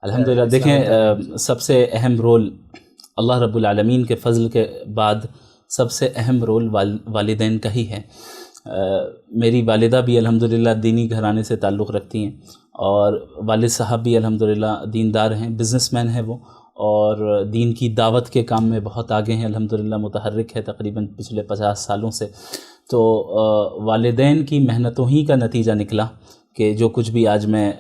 الحمدللہ دیکھیں سب سے اہم رول اللہ رب العالمین کے فضل کے بعد سب سے اہم رول والدین کا ہی ہے۔ میری والدہ بھی الحمدللہ دینی گھرانے سے تعلق رکھتی ہیں، اور والد صاحب بھی الحمدللہ دیندار ہیں، بزنس مین ہیں وہ، اور دین کی دعوت کے کام میں بہت آگے ہیں، الحمدللہ متحرک ہے تقریباً پچھلے 50 سالوں سے۔ تو والدین کی محنتوں ہی کا نتیجہ نکلا کہ جو کچھ بھی آج میں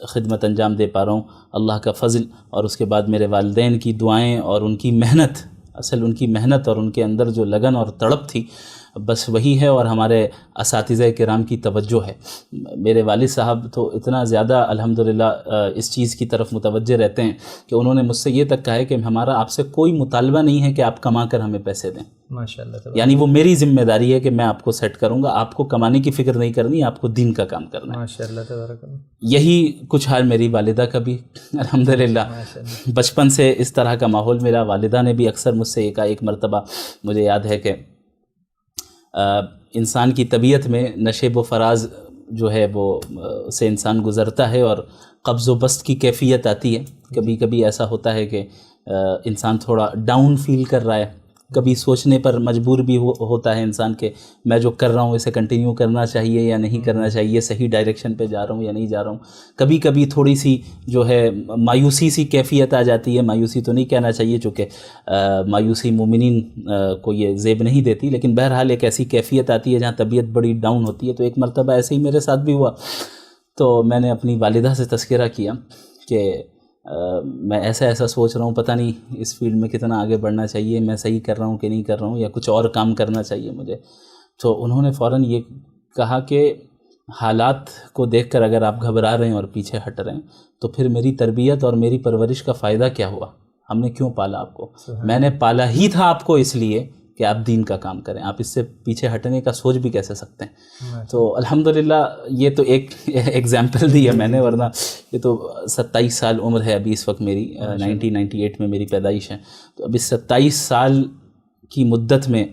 خدمت انجام دے پا رہا ہوں، اللہ کا فضل اور اس کے بعد میرے والدین کی دعائیں اور ان کی محنت، اصل ان کی محنت اور ان کے اندر جو لگن اور تڑپ تھی بس وہی ہے، اور ہمارے اساتذہ کرام کی توجہ ہے۔ میرے والد صاحب تو اتنا زیادہ الحمدللہ اس چیز کی طرف متوجہ رہتے ہیں کہ انہوں نے مجھ سے یہ تک کہا ہے کہ ہمارا آپ سے کوئی مطالبہ نہیں ہے کہ آپ کما کر ہمیں پیسے دیں، ماشاءاللہ، یعنی وہ میری ذمہ داری ہے کہ میں آپ کو سیٹ کروں گا، آپ کو کمانے کی فکر نہیں کرنی، آپ کو دین کا کام کرنا ہے۔ ماشاءاللہ تبارک اللہ۔ یہی کچھ حال میری والدہ کا بھی الحمدللہ، بچپن سے اس طرح کا ماحول ملا۔ والدہ نے بھی اکثر مجھ سے ایک مرتبہ مجھے یاد ہے کہ انسان کی طبیعت میں نشیب و فراز جو ہے وہ سے انسان گزرتا ہے اور قبض و بسط کی کیفیت آتی ہے۔ کبھی کبھی ایسا ہوتا ہے کہ انسان تھوڑا ڈاؤن فیل کر رہا ہے، کبھی سوچنے پر مجبور بھی ہوتا ہے انسان کہ میں جو کر رہا ہوں اسے کنٹینیو کرنا چاہیے یا نہیں کرنا چاہیے، صحیح ڈائریکشن پہ جا رہا ہوں یا نہیں جا رہا ہوں۔ کبھی کبھی تھوڑی سی جو ہے مایوسی سی کیفیت آ جاتی ہے، مایوسی تو نہیں کہنا چاہیے چونکہ مایوسی مومنین کو یہ زیب نہیں دیتی، لیکن بہرحال ایک ایسی کیفیت آتی ہے جہاں طبیعت بڑی ڈاؤن ہوتی ہے۔ تو ایک مرتبہ ایسے ہی میرے ساتھ بھی ہوا، تو میں نے اپنی والدہ سے تذکرہ کیا کہ میں ایسا سوچ رہا ہوں، پتہ نہیں اس فیلڈ میں کتنا آگے بڑھنا چاہیے، میں صحیح کر رہا ہوں کہ نہیں کر رہا ہوں، یا کچھ اور کام کرنا چاہیے مجھے۔ تو انہوں نے فوراً یہ کہا کہ حالات کو دیکھ کر اگر آپ گھبرا رہے ہیں اور پیچھے ہٹ رہے ہیں تو پھر میری تربیت اور میری پرورش کا فائدہ کیا ہوا؟ ہم نے کیوں پالا آپ کو؟ میں نے پالا ہی تھا آپ کو اس لیے کہ آپ دین کا کام کریں، آپ اس سے پیچھے ہٹنے کا سوچ بھی کیسے سکتے ہیں؟ تو الحمدللہ یہ تو ایک ایگزامپل دی ہے میں نے، ورنہ یہ تو 27 سال عمر ہے ابھی اس وقت میری، 1998 میں میری پیدائش ہے۔ تو ابھی 27 سال کی مدت میں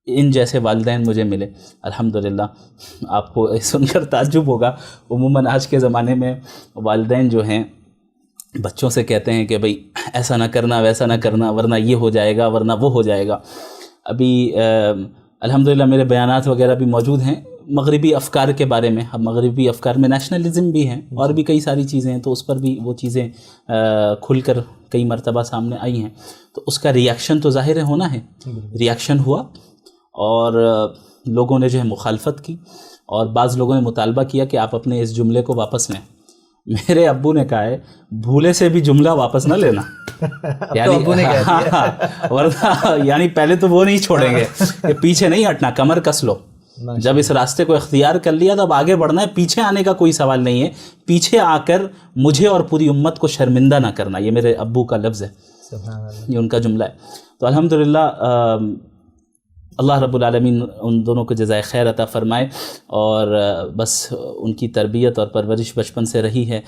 ان جیسے والدین مجھے ملے الحمدللہ۔ آپ کو سن کر تعجب ہوگا، عموماً آج کے زمانے میں والدین جو ہیں بچوں سے کہتے ہیں کہ بھئی ایسا نہ کرنا، ویسا نہ کرنا، ورنہ یہ ہو جائے گا، ورنہ وہ ہو جائے گا۔ ابھی الحمدللہ میرے بیانات وغیرہ بھی موجود ہیں مغربی افکار کے بارے میں۔ اب مغربی افکار میں نیشنلزم بھی ہیں اور بھی کئی ساری چیزیں ہیں، تو اس پر بھی وہ چیزیں کھل کر کئی مرتبہ سامنے آئی ہیں۔ تو اس کا ریاکشن تو ظاہر ہونا ہے، ریاکشن ہوا، اور لوگوں نے جو ہے مخالفت کی، اور بعض لوگوں نے مطالبہ کیا کہ آپ اپنے اس جملے کو واپس لیں۔ میرے ابو نے کہا ہے بھولے سے بھی جملہ واپس نہ لینا، یعنی ورنہ یعنی پہلے تو وہ نہیں چھوڑیں گے کہ پیچھے نہیں ہٹنا، کمر کس لو۔ جب اس راستے کو اختیار کر لیا تو اب آگے بڑھنا ہے، پیچھے آنے کا کوئی سوال نہیں ہے، پیچھے آ کر مجھے اور پوری امت کو شرمندہ نہ کرنا۔ یہ میرے ابو کا لفظ ہے، یہ ان کا جملہ ہے۔ تو الحمدللہ اللہ رب العالمین ان دونوں کو جزائے خیر عطا فرمائے، اور بس ان کی تربیت اور پرورش بچپن سے رہی ہے۔